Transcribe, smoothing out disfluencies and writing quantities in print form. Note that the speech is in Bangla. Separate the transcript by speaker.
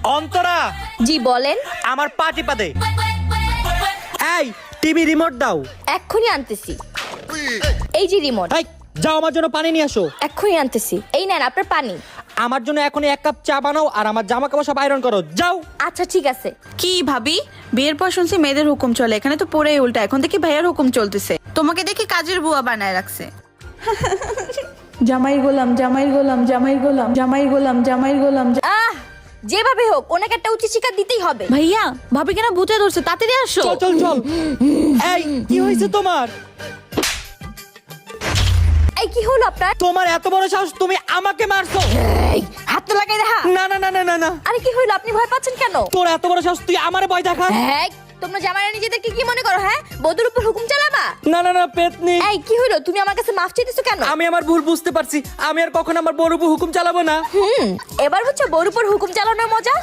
Speaker 1: অন্তরা,
Speaker 2: জি বলেন।
Speaker 1: আমার পা টিপা দে। এই টিভি রিমোট দাও।
Speaker 2: এক্ষুনি আনতেছি। এই যে রিমোট।
Speaker 1: এই যাও আমার জন্য পানি নিয়ে আসো।
Speaker 2: এক্ষুনি আনতেছি। এই নেন আপনার পানি।
Speaker 1: আমার জন্য এখনই 1 কাপ চা বানাও আর আমার জামা কাপড় সব আয়রন করো, যাও।
Speaker 2: আচ্ছা ঠিক আছে।
Speaker 3: কি ভাবি, বিয়ের পর শুনছি মেয়েদের হুকুম চলে, এখানে তো পুরাই উল্টা। এখন দেখি ভাইয়ার হুকুম চলতেছে, তোমাকে দেখি কাজের বুয়া বানায় রাখছে।
Speaker 4: জামাই গোলাম, জামাই গোলাম, জামাই গোলাম, জামাই গোলাম, জামাই গোলাম।
Speaker 2: আহ, যেভাবে হোক ওনাকে একটা উচিত শিক্ষা দিতেই হবে।
Speaker 3: ভাইয়া, ভাবি কেন ভূতে ধরছে, তাড়াতাড়ি আসো।
Speaker 1: চল চল চল। এই কি হয়েছে তোমার?
Speaker 2: এই কি হলো আপনার?
Speaker 1: তোমার এত বড় সাহস, তুমি আমাকে মারছো?
Speaker 2: এই হাত তো লাগাই দেখা।
Speaker 1: না না না না না না।
Speaker 2: আরে কি হলো, আপনি ভয় পাচ্ছেন কেন?
Speaker 1: তোর এত বড় সাহস, তুই আমারে ভয় দেখাস?
Speaker 2: এই তোমরা জামাইরা নিজেদেরকে কি মনে করো? হ্যাঁ, বধূর উপর হুকুম চালাবা?
Speaker 1: না না না পেতনি।
Speaker 2: এই কি হলো, তুমি আমার কাছে মাফ চাইতেছো কেন?
Speaker 1: আমি আমার ভুল বুঝতে পারছি, আমি আর কখনো আমার বড় বউ হুকুম চালাবো না।
Speaker 2: এবার হচ্ছে বউর উপর হুকুম চালানোর মজা।